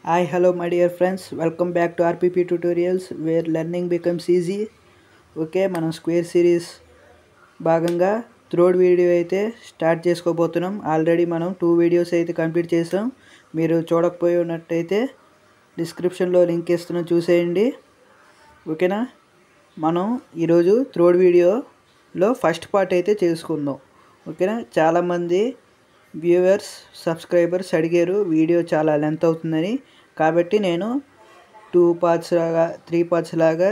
Hi, hello, my dear friends. Welcome back to RPP tutorials where learning becomes easy. Okay, మనం square series భాగంగా third video అయితే start చేసుకోబోతున్నాం. Already మనం 2 videos అయితే complete చేసాం. మీరు చూడకపోయి ఉన్నట్టయితే డిస్క్రిప్షన్లో లింక్ ఇస్తున్నాం, చూసేయండి. ఓకేనా, మనం ఈరోజు థర్డ్ వీడియోలో ఫస్ట్ పార్ట్ అయితే చేసుకుందాం. ఓకేనా, చాలామంది వ్యూవర్స్ సబ్స్క్రైబర్స్ అడిగారు వీడియో చాలా లెంత్ అవుతుందని. కాబట్టి నేను 2 పార్ట్స్ లాగా 3 పార్ట్స్ లాగా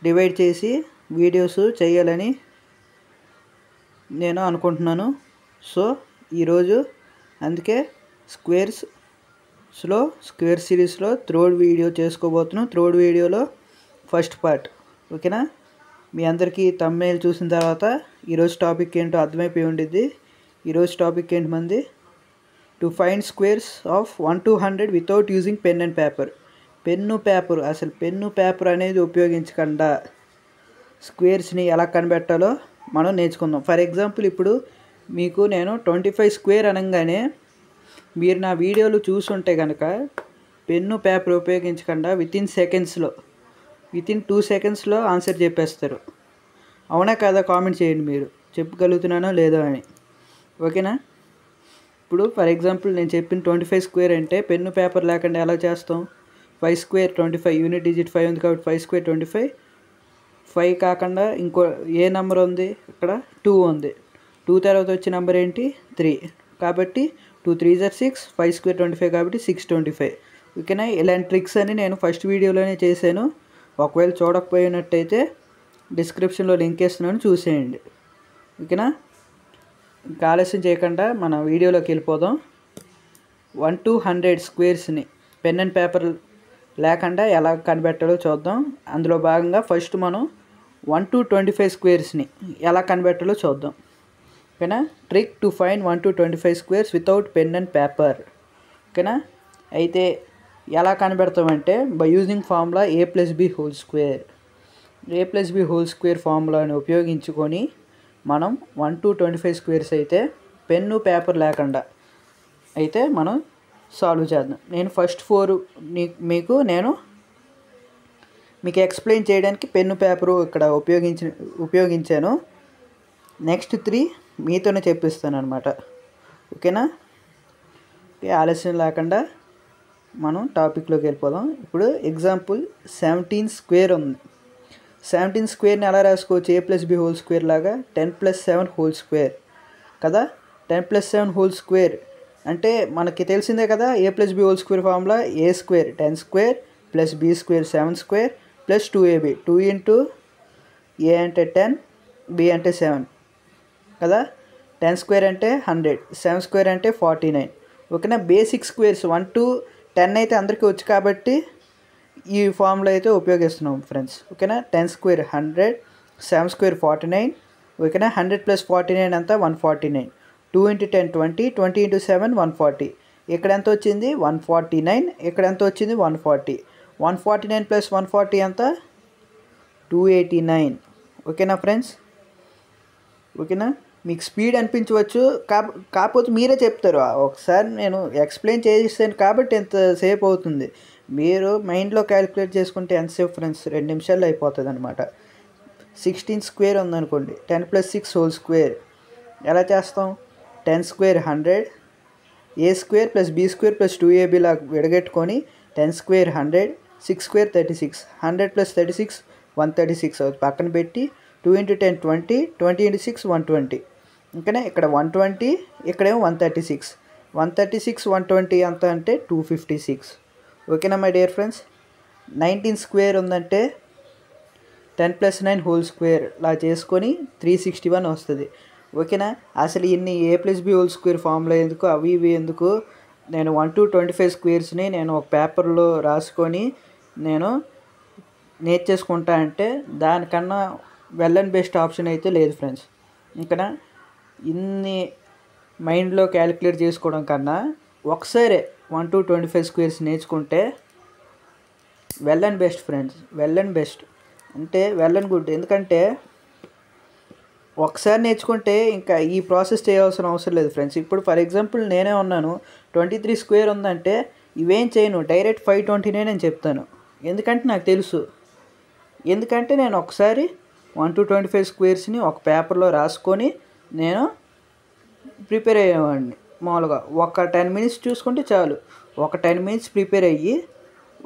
డివైడ్ చేసి వీడియోస్ చేయాలని నేను అనుకుంటున్నాను. సో ఈరోజు అందుకే స్క్వేర్ సిరీస్లో థర్డ్ వీడియో చేసుకోబోతున్నాం. థర్డ్ వీడియోలో ఫస్ట్ పార్ట్. ఓకేనా, మీ అందరికీ థంబ్నెయిల్ చూసిన తర్వాత ఈరోజు టాపిక్ ఏంటో అర్థమైపోయి ఉండిద్ది. ఈరోజు టాపిక్ ఏంటి మంది, to find squares of 1 to 100 without using pen and paper. Pen paper అనేది ఉపయోగించకుండా స్క్వేర్స్ని ఎలా కనిపెట్టాలో మనం నేర్చుకుందాం. ఫర్ ఎగ్జాంపుల్, ఇప్పుడు మీకు నేను 25 స్క్వేర్ అనగానే మీరు నా వీడియోలు చూసుంటే కనుక పెన్ను పేపర్ ఉపయోగించకుండా వితిన్ 2 సెకండ్స్లో ఆన్సర్ చెప్పేస్తారు. అవునా కదా? కామెంట్ చేయండి మీరు చెప్పగలుగుతున్నానో లేదో అని. ఓకేనా, ఇప్పుడు ఫర్ ఎగ్జాంపుల్ నేను చెప్పిన 25 స్క్వేర్ అంటే పెన్ను పేపర్ లేకుండా ఎలా చేస్తాం? 5 స్క్వేర్ 25, యూనిట్ డిజిట్ 5 ఉంది కాబట్టి 5 స్క్వేర్ 25. 5 కాకుండా ఇంకో ఏ నెంబర్ ఉంది? ఇక్కడ 2 ఉంది. 2 తర్వాత వచ్చే నెంబర్ ఏంటి? 3. కాబట్టి 2 3 are 6, 5 స్క్వేర్ 25 కాబట్టి 625. ఓకేనా, ఇలాంటి ట్రిక్స్ అని నేను ఫస్ట్ వీడియోలోనే చేశాను. ఒకవేళ చూడకపోయినట్టయితే డిస్క్రిప్షన్లో లింక్ ఇస్తున్నాను, చూసేయండి. ఓకేనా, ఇంకా ఆలస్యం చేయకుండా మన వీడియోలోకి వెళ్ళిపోదాం. 1 to 100 స్క్వేర్స్ని పెన్ అండ్ పేపర్ లేకుండా ఎలా కనిపెట్టాలో చూద్దాం. అందులో భాగంగా ఫస్ట్ మనం 1 to 25 స్క్వేర్స్ని ఎలా కనిపెట్టాలో చూద్దాం. ఓకేనా, trick to find 1 to 25 squares without pen and paper. ఓకేనా, అయితే ఎలా కనిపెడతామంటే బై యూజింగ్ ఫార్ములా a+b² ఫార్ములాని ఉపయోగించుకొని మనం 1 to 25 స్క్వేర్స్ అయితే పెన్ను పేపర్ లేకుండా అయితే మనం సాల్వ్ చేద్దాం. నేను ఫస్ట్ 4 మీకు ఎక్స్ప్లెయిన్ చేయడానికి పెన్ను పేపరు ఇక్కడ ఉపయోగించాను. నెక్స్ట్ 3 మీతోనే చెప్పిస్తాను అనమాట. ఓకేనా, ఆలస్యం లేకుండా మనం టాపిక్లోకి వెళ్ళిపోదాం. ఇప్పుడు ఎగ్జాంపుల్ 17 స్క్వేర్ ఉంది. 17 స్క్వేర్ని ఎలా రాసుకోవచ్చు? a+b² లాగా 10+7 కదా. 10+7 అంటే మనకి తెలిసిందే కదా. a+b² formula a² 10 square plus b² 7 square plus 2ab. 2 into a అంటే 10, b అంటే 7 కదా. 10 స్క్వేర్ అంటే 100, 7 స్క్వేర్ అంటే 49. ఓకేనా, బేసిక్ స్క్వేర్స్ 1 to 10 అయితే అందరికీ వచ్చు కాబట్టి ఈ ఫార్ములా అయితే ఉపయోగిస్తున్నాం ఫ్రెండ్స్. ఓకేనా, 10 స్క్వేర్ 100, 7 స్క్వేర్ 49. ఓకేనా, 100 + 49 అంతా 149. 2 × 10 20, 20 × 7 140. ఇక్కడ ఎంత వచ్చింది? 149. ఇక్కడ ఎంత వచ్చింది? 140. 149 + 140 అంతా 289. ఓకేనా ఫ్రెండ్స్. ఓకేనా, మీకు స్పీడ్ అనిపించవచ్చు, కాకపోతే మీరే చెప్తారు. ఒకసారి నేను ఎక్స్ప్లెయిన్ చేసాను కాబట్టి ఎంతసేపు అవుతుంది. మీరు మైండ్లో క్యాలిక్యులేట్ చేసుకుంటే ఎంతసేపు ఫ్రెండ్స్? 2 నిమిషాల్లో అయిపోతుంది అనమాట. 16 స్క్వేర్ ఉందనుకోండి, 10 + 6 ఎలా చేస్తాం? 10 స్క్వేర్ 100, a² + b² + 2ab లాగా విడగట్టుకొని 10 స్క్వేర్ 100, 6 స్క్వేర్ 36, 100 + 36 136 అవుతుంది. పక్కన పెట్టి 2 × 10 20, 20 × 6 120. ఇంకనే ఇక్కడ 120, ఇక్కడేమో 136. 136 120 ఎంత అంటే 256. ఓకేనా మై డియర్ ఫ్రెండ్స్. 19 స్క్వేర్ ఉందంటే 10 + 9 లా చేసుకొని 361 వస్తుంది. ఓకేనా, అసలు ఇన్ని a+b² ఫార్ములా ఎందుకు, అవి ఇవి ఎందుకు? నేను 1 to 25 స్క్వేర్స్ని నేను ఒక పేపర్లో రాసుకొని నేను నేర్చేసుకుంటా అంటే దానికన్నా వెల్ అండ్ బెస్ట్ ఆప్షన్ అయితే లేదు ఫ్రెండ్స్. ఇంకా ఇన్ని మైండ్లో క్యాలిక్యులేట్ చేసుకోవడం కన్నా ఒకసారి 1 to 25 స్క్వేర్స్ నేర్చుకుంటే well and best friends. Well and best అంటే వెల్ అండ్ గుడ్. ఎందుకంటే ఒకసారి నేర్చుకుంటే ఇంకా ఈ ప్రాసెస్ చేయాల్సిన అవసరం లేదు ఫ్రెండ్స్. ఇప్పుడు ఫర్ ఎగ్జాంపుల్ నేనే ఉన్నాను, 23 స్క్వేర్ ఉందంటే ఇవేం చేయను, డైరెక్ట్ 529 అని చెప్తాను. ఎందుకంటే నాకు తెలుసు, ఎందుకంటే నేను ఒకసారి 1 to 25 స్క్వేర్స్ని ఒక పేపర్లో రాసుకొని నేను ప్రిపేర్ అయ్యేవాడిని. మామూలుగా ఒక 10 minutes చూసుకుంటే చాలు. ఒక 10 minutes ప్రిపేర్ అయ్యి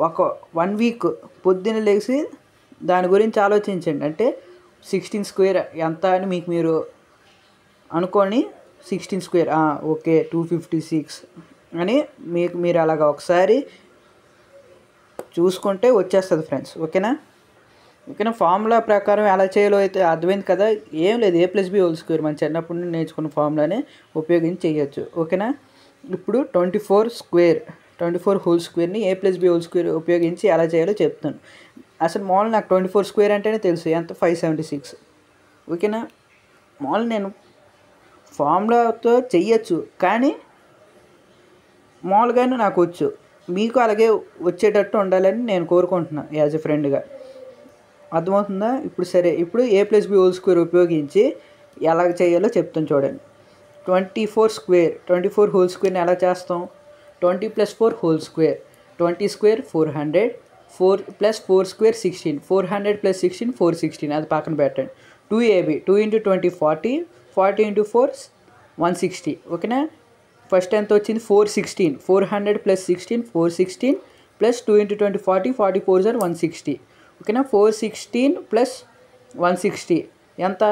ఒక 1 week పొద్దున్న లేచి దాని గురించి ఆలోచించండి. అంటే 16 స్క్వేర్ ఎంత అని మీకు మీరు అనుకొని 16 స్క్వేర్ ఓకే 256 అని మీకు మీరు అలాగా ఒకసారి చూసుకుంటే వచ్చేస్తుంది ఫ్రెండ్స్. ఓకేనా? ఫార్ములా ప్రకారం ఎలా చేయాలో అయితే అర్థమైంది కదా. ఏం లేదు, a+b² మన చిన్నప్పటి నుండి నేర్చుకున్న ఫార్ములానే ఉపయోగించి చేయొచ్చు. ఓకేనా? ఇప్పుడు 24 హోల్ స్క్వేర్ని a+b² ఉపయోగించి ఎలా చేయాలో చెప్తాను. అసలు మామూలు నాకు 24 స్క్వేర్ అంటేనే తెలుసు, ఎంత 576. ఓకేనా? మామూలు నేను ఫార్ములాతో చెయ్యొచ్చు, కానీ మామూలుగానే నాకు వచ్చు. మీకు అలాగే వచ్చేటట్టు ఉండాలని నేను కోరుకుంటున్నాను యాజ్ ఎ ఫ్రెండ్గా. అర్థమవుతుందా? ఇప్పుడు సరే, ఇప్పుడు a+b² ఉపయోగించి ఎలా చేయాలో చెప్తాను చూడండి. 24 హోల్ స్క్వేర్ని ఎలా చేస్తాం? 20 + 4 హోల్ స్క్వేర్, 20 స్క్వేర్ 400, 4 + 4 స్క్వేర్ 16, 400 + 16 416. అది పక్కన పెట్టండి. 2ab 2 × 20 40, 40 × 4 160. ఓకేనా? ఫస్ట్ ఎంత వచ్చింది? 416. 400 + 16 416 + 2 × 20 40, 40 4 are 160. ఓకేనా? 416 + 160 ఎంత?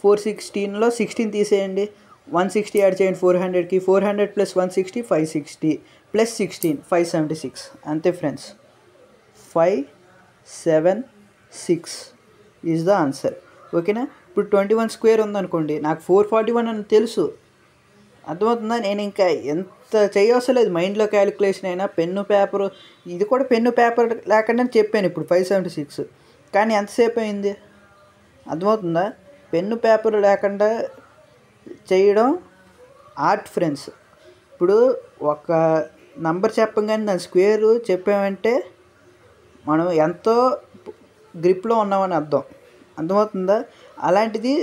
416లో 16 తీసేయండి, 160 యాడ్ చేయండి 400కి. 400 + 160 560 + 16 576. అంతే ఫ్రెండ్స్, 576 ఈజ్ ద ఆన్సర్. ఓకేనా? ఇప్పుడు 21 స్క్వేర్ ఉందనుకోండి, నాకు 441 అని తెలుసు. అర్థమవుతుందా? నేను ఇంకా ఎంత చేయవసరం లేదు, మైండ్లో క్యాలిక్యులేషన్ అయినా పెన్ను పేపరు, ఇది కూడా పెన్ను పేపర్ లేకుండా చెప్పాను ఇప్పుడు 576. కానీ ఎంతసేపు అయింది? అర్థమవుతుందా? పెన్ను పేపర్ లేకుండా చేయడం ఆర్ట్ ఫ్రెండ్స్. ఇప్పుడు ఒక నంబర్ చెప్పగానే దాని స్క్వేర్ చెప్పామంటే మనం ఎంతో గ్రిప్లో ఉన్నామని అర్థం. అర్థమవుతుందా? అలాంటిది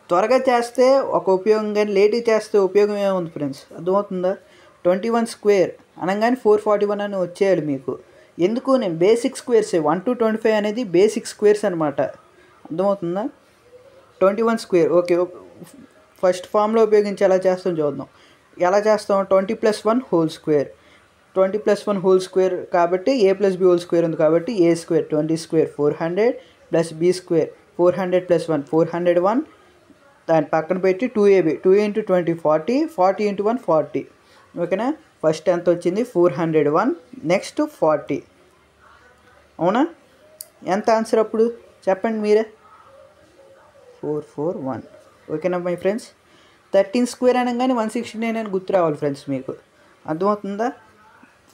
త్వరగా చేస్తే ఒక ఉపయోగం, కానీ లేట్గా చేస్తే ఉపయోగం ఏముంది ఫ్రెండ్స్? అర్థమవుతుందా? 21 స్క్వేర్ అనగానే 441 అని వచ్చేయాలి మీకు. ఎందుకు? నేను బేసిక్ స్క్వేర్సే, 1 to 25 అనేది బేసిక్ స్క్వేర్స్ అనమాట. అర్థమవుతుందా? 21 స్క్వేర్. ఓకే, ఫస్ట్ ఫామ్లో ఉపయోగించి ఎలా చేస్తాం చూద్దాం. ఎలా చేస్తాం? 20 + 1 హోల్ స్క్వేర్, 20 + 1 హోల్ స్క్వేర్ కాబట్టి a+b² ఉంది కాబట్టి a². 20 square 400 + b² 400 + 1 401. దాని పక్కన పెట్టి 2ab 2 × 20 40, 40 × 1 40. ఓకేనా? ఫస్ట్ ఎంత వచ్చింది? 401. నెక్స్ట్ 40. అవునా? ఎంత ఆన్సర్ అప్పుడు చెప్పండి మీరే? 441. ఓకేనా మై ఫ్రెండ్స్? 13 స్క్వేర్ అనగానే 169 అని గుర్తు రావాలి ఫ్రెండ్స్ మీకు. అర్థమవుతుందా?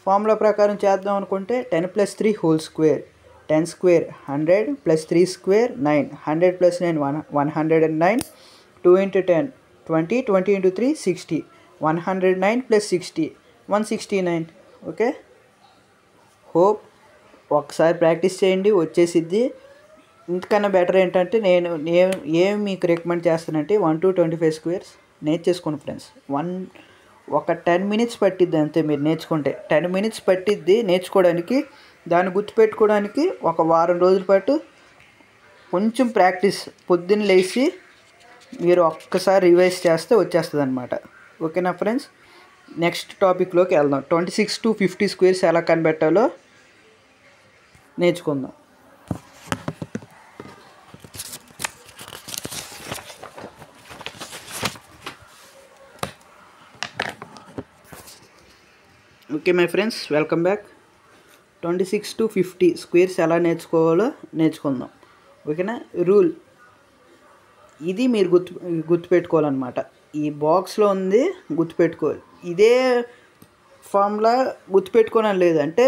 ఫార్ములా ప్రకారం చేద్దాం అనుకుంటే 10 + 3 whole square, 10 square 100 + 3 square 9, 100 + 9 109, 2 × 10 20, 20 × 3 60, 109 + 60 169. Okay, hope ఒకసారి ప్రాక్టీస్ చేయండి, వచ్చేసిద్ది. ఇంతకన్నా బెటర్ ఏంటంటే నేను ఏం మీకు రికమెండ్ చేస్తానంటే 1 to 25 స్క్వేర్స్ నేర్చేసుకోండి ఫ్రెండ్స్. ఒక 10 minutes పట్టిద్ది అంతే. మీరు నేర్చుకుంటే 10 minutes పట్టిద్ది నేర్చుకోవడానికి. దాన్ని గుర్తుపెట్టుకోవడానికి ఒక వారం రోజుల పాటు కొంచెం ప్రాక్టీస్, పొద్దున్న లేచి మీరు ఒక్కసారి రివైజ్ చేస్తే వచ్చేస్తుంది అనమాట. ఓకేనా ఫ్రెండ్స్? నెక్స్ట్ టాపిక్లోకి వెళ్దాం. 26 to 50 స్క్వేర్స్ ఎలా కనిపెట్టాలో నేర్చుకుందాం. Okay my friends, welcome back. 26 to 50 squares ఎలా నేర్చుకోవాలో నేర్చుకుందాం. ఓకేనా? రూల్ ఇది మీరు గుర్తుపెట్టుకోవాలన్నమాట. ఈ బాక్స్లో ఉంది, గుర్తుపెట్టుకోవాలి. ఇదే ఫార్ములా గుర్తుపెట్టుకోనని లేదు, అంటే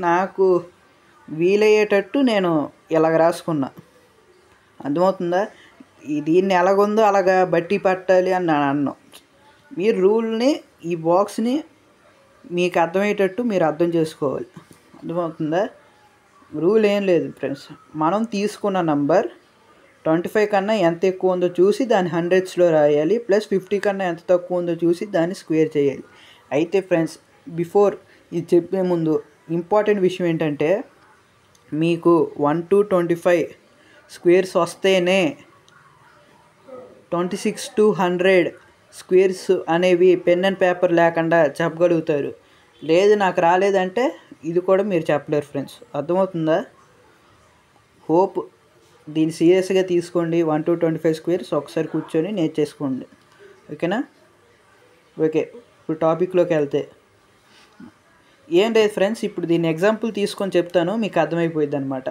నాకు వీలయ్యేటట్టు నేను ఇలాగ రాసుకున్నా. అర్థమవుతుందా? దీన్ని ఎలాగుందో అలాగా బట్టి పట్టాలి అని నేను అన్నాను. మీరు రూల్ని, ఈ బాక్స్ని మీకు అర్థమయ్యేటట్టు మీరు అర్థం చేసుకోవాలి. అర్థమవుతుందా? రూల్ ఏం లేదు ఫ్రెండ్స్. మనం తీసుకున్న నంబర్ 25 కన్నా ఎంత ఎక్కువ ఉందో చూసి దాన్ని హండ్రెడ్స్లో రాయాలి, ప్లస్ 50 కన్నా ఎంత తక్కువ ఉందో చూసి దాన్ని స్క్వేర్ చేయాలి. అయితే ఫ్రెండ్స్, బిఫోర్ ఇది చెప్పే ముందు ఇంపార్టెంట్ విషయం ఏంటంటే, మీకు 1 to 25 స్క్వేర్స్ వస్తేనే 26 to 100 స్క్వేర్స్ అనేవి పెన్ అండ్ పేపర్ లేకుండా చెప్పగలుగుతారు. లేదు నాకు రాలేదంటే ఇది కూడా మీరు చెప్పలేరు ఫ్రెండ్స్. అర్థమవుతుందా? హోప్ దీన్ని సీరియస్గా తీసుకోండి. 1 to 25 స్క్వేర్స్ ఒకసారి కూర్చొని నేర్చేసుకోండి. ఓకేనా? ఓకే, ఇప్పుడు టాపిక్లోకి వెళ్తే ఏం లేదు ఫ్రెండ్స్, ఇప్పుడు దీన్ని ఎగ్జాంపుల్ తీసుకొని చెప్తాను, మీకు అర్థమైపోయింది అనమాట.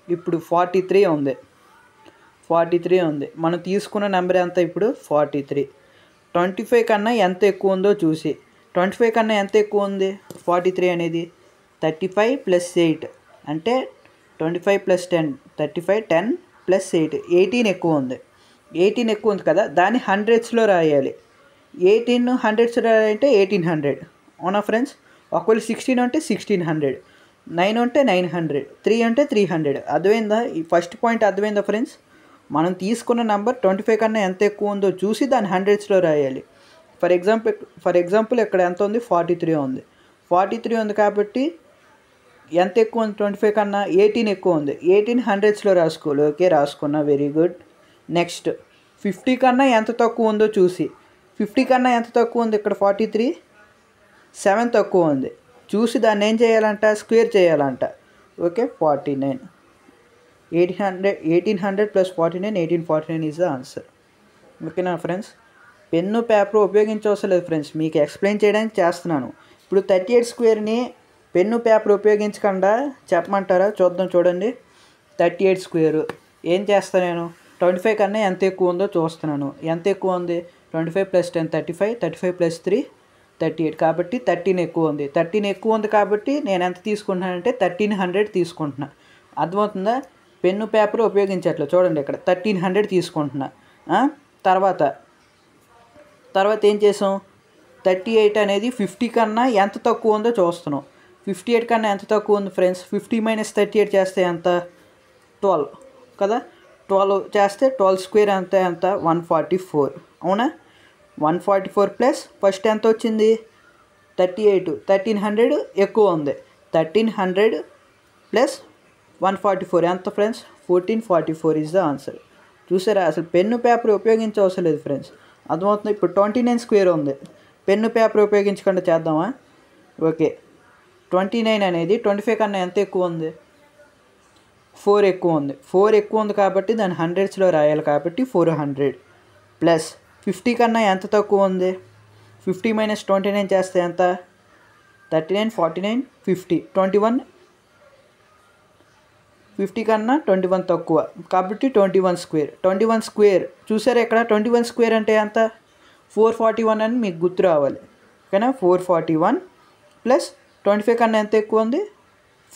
ఇప్పుడు 43 ఉంది. మనం తీసుకున్న నెంబర్ ఎంత ఇప్పుడు? 43. 25 కన్నా ఎంత ఎక్కువ ఉందో చూసి, 25 కన్నా ఎంత ఎక్కువ ఉంది 43 అనేది? 35 + 8 అంటే 25 + 10, 35, 10 + 8, 18 ఎక్కువ ఉంది. 18 ఎక్కువ ఉంది కదా, దాన్ని హండ్రెడ్స్లో రాయాలి. 18 హండ్రెడ్స్లో రాయాలంటే 1800. అవునా ఫ్రెండ్స్? ఒకవేళ 16 అంటే 1600, 9 అంటే 900, 3 అంటే 300. అర్థమైందా? ఈ ఫస్ట్ పాయింట్ అర్థమైందా ఫ్రెండ్స్? మనం తీసుకున్న నెంబర్ 25 కన్నా ఎంత ఎక్కువ ఉందో చూసి దాన్ని హండ్రెడ్స్లో రాయాలి. ఫర్ ఎగ్జాంపుల్ ఇక్కడ ఎంత ఉంది? 43 ఉంది. 43 ఉంది కాబట్టి ఎంత ఎక్కువ ఉంది 25 కన్నా? 18 ఎక్కువ ఉంది. 18 హండ్రెడ్స్లో రాసుకోవాలి. ఓకే, రాసుకున్నా, వెరీ గుడ్. నెక్స్ట్ 50 కన్నా ఎంత తక్కువ ఉందో చూసి, 50 కన్నా ఎంత తక్కువ ఉంది ఇక్కడ? 43, 7 తక్కువ ఉంది. చూసి దాన్ని ఏం చేయాలంట? స్క్వేర్ చేయాలంట. ఓకే, 49. 1800 + 49, 1849 is the answer. ఓకేనా ఫ్రెండ్స్? పెన్ను పేపర్ ఉపయోగించవసరం లేదు ఫ్రెండ్స్, మీకు ఎక్స్ప్లెయిన్ చేయడానికి చేస్తున్నాను. ఇప్పుడు 38 స్క్వేర్ని పెన్ను పేపర్ ఉపయోగించకుండా చెప్పమంటారా? చూడండి. 38 స్క్వేర్ ఏం చేస్తాను నేను? 25 కన్నా ఎంత ఎక్కువ ఉందో చూస్తున్నాను. ఎంత ఎక్కువ ఉంది? 25 + 10 35, 35 + 3 38, కాబట్టి 13 ఎక్కువ ఉంది. 13 ఎక్కువ ఉంది కాబట్టి నేను ఎంత తీసుకుంటున్నానంటే 1300 తీసుకుంటున్నా. అర్థమవుతుందా? పెన్ను పేపర్ ఉపయోగించట్లే. చూడండి ఇక్కడ 1300 తీసుకుంటున్నా. తర్వాత ఏం చేసాం? 38 అనేది 50 కన్నా ఎంత తక్కువ ఉందో చూస్తున్నాం. 58 కన్నా ఎంత తక్కువ ఉంది ఫ్రెండ్స్? 50 - 38 చేస్తే ఎంత? 12 కదా. 12 చేస్తే 12 స్క్వేర్ ఎంత? 144. అవునా? 144 ప్లస్ ఫస్ట్ ఎంత వచ్చింది? 38. 1300 ఎక్కువ ఉంది. 1300 + 144 ఎంత ఫ్రెండ్స్? 1444 is the answer. చూసారా? అసలు పెన్ను పేపర్ ఉపయోగించవసరం లేదు ఫ్రెండ్స్. అర్థమవుతుంది? ఇప్పుడు 29 స్క్వేర్ ఉంది. పెన్ను పేపర్ ఉపయోగించకుండా చేద్దామా? ఓకే, 29 అనేది 25 కన్నా ఎంత ఎక్కువ ఉంది? 4 ఎక్కువ ఉంది. 4 ఎక్కువ ఉంది కాబట్టి దాన్ని హండ్రెడ్స్లో రాయాలి, కాబట్టి 400 ప్లస్ 50 కన్నా ఎంత తక్కువ ఉంది? 50 - 29 చేస్తే ఎంత? 39, 49, 50, 21. 50 కన్నా 21 తక్కువ కాబట్టి 21 స్క్వేర్. 21 స్క్వేర్ చూసారా ఇక్కడ? 21 స్క్వేర్ అంటే ఎంత? 441 అని మీకు గుర్తు రావాలి. ఓకేనా? 441 ప్లస్ 25 కన్నా ఎంత ఎక్కువ ఉంది?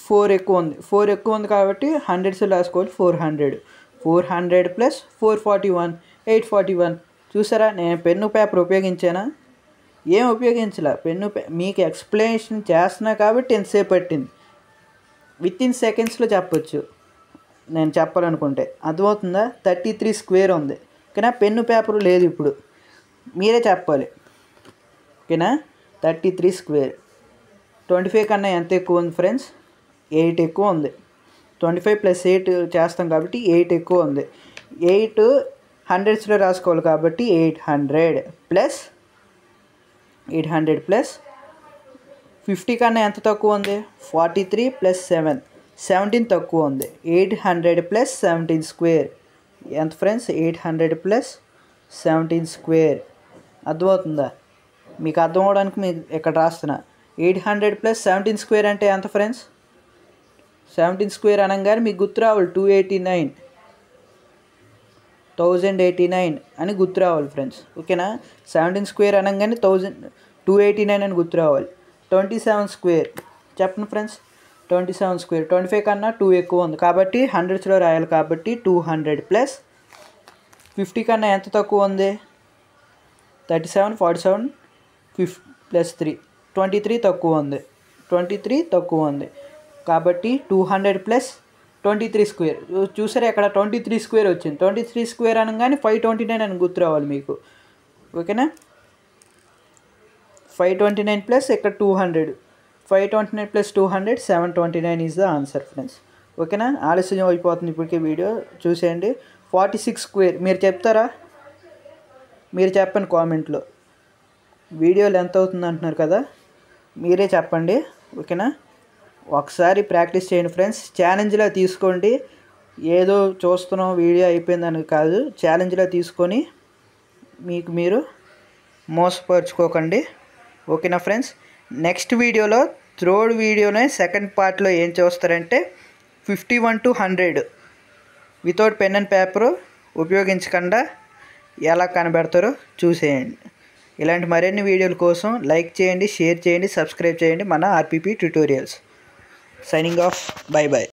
4 ఎక్కువ ఉంది. 4 ఎక్కువ ఉంది కాబట్టి హండ్రెడ్స్లో రాసుకోవాలి. 400. 400 ప్లస్ 441, 841. చూసారా? నేను పెన్ను పేపర్ ఉపయోగించానా? ఏం ఉపయోగించలే. మీకు ఎక్స్ప్లెనేషన్ చేస్తున్నా కాబట్టి ఎంతసేపు పట్టింది. వితిన్ సెకండ్స్లో చెప్పొచ్చు నేను చెప్పాలనుకుంటే. అర్థమవుతుందా? 33 స్క్వేర్ ఉంది. ఓకేనా? పెన్ను పేపరు లేదు, ఇప్పుడు మీరే చెప్పాలి. ఓకేనా? 33 స్క్వేర్ 25 కన్నా ఎంత ఎక్కువ ఉంది ఫ్రెండ్స్? 8 ఎక్కువ ఉంది. 25 + 8 చేస్తాం కాబట్టి 8 ఎక్కువ ఉంది. 8 హండ్రెడ్స్లో రాసుకోవాలి కాబట్టి 800 ప్లస్ 50 కన్నా ఎంత తక్కువ ఉంది? 43 + 7, 17 తక్కువ ఉంది. 800 + 17 స్క్వేర్ ఎంత ఫ్రెండ్స్? 800 + 17 స్క్వేర్. అర్థమవుతుందా? మీకు అర్థం అవడానికి మీకు ఇక్కడ రాస్తున్నా. 800 + 17 స్క్వేర్ అంటే ఎంత ఫ్రెండ్స్? 17 స్క్వేర్ అనగానే మీకు గుర్తు రావాలి 289, 1089 అని గుర్తు రావాలి ఫ్రెండ్స్. ఓకేనా? 17 స్క్వేర్ అనగానే 289 అని గుర్తు రావాలి. 27 స్క్వేర్ చెప్పండి ఫ్రెండ్స్. 27 స్క్వేర్ 25 కన్నా 2 ఎక్కువ ఉంది కాబట్టి హండ్రెడ్స్లో రాయాలి, కాబట్టి 200 ప్లస్ 50 కన్నా ఎంత తక్కువ ఉంది? 37, 47, 50 + 3, 23 తక్కువ ఉంది. 23 తక్కువ ఉంది కాబట్టి 200 ప్లస్ 23 స్క్వేర్ చూసారా, అక్కడ 23 స్క్వేర్ వచ్చింది. 23 స్క్వేర్ అనగానే 529 అని గుర్తు రావాలి మీకు. ఓకేనా, 529 ప్లస్ ఇక్కడ 200, 529 plus 200 729 is the answer friends. ఓకేనా, ఆలస్యం అయిపోతుంది ఇప్పటికే, వీడియో చూసేయండి. 46 స్క్వేర్ మీరు చెప్తారా? మీరు చెప్పండి కామెంట్లో. వీడియోలు ఎంత అవుతుంది అంటున్నారు కదా, మీరే చెప్పండి. ఓకేనా, ఒకసారి ప్రాక్టీస్ చేయండి ఫ్రెండ్స్. ఛాలెంజ్లా తీసుకోండి, ఏదో చూస్తున్నాం వీడియో అయిపోయిందని కాదు. ఛాలెంజ్లా తీసుకొని మీకు మీరు మోసపరుచుకోకండి. ఓకేనా ఫ్రెండ్స్, నెక్స్ట్ వీడియోలో థర్డ్ వీడియోనే సెకండ్ పార్ట్లో ఏం చూస్తారంటే 51 to 100 without pen and paper ఉపయోగించకుండా ఎలా కనబెడతారో చూసేయండి. ఇలాంటి మరిన్ని వీడియోల కోసం లైక్ చేయండి, షేర్ చేయండి, సబ్స్క్రైబ్ చేయండి మన RPP tutorials. Signing off, by by.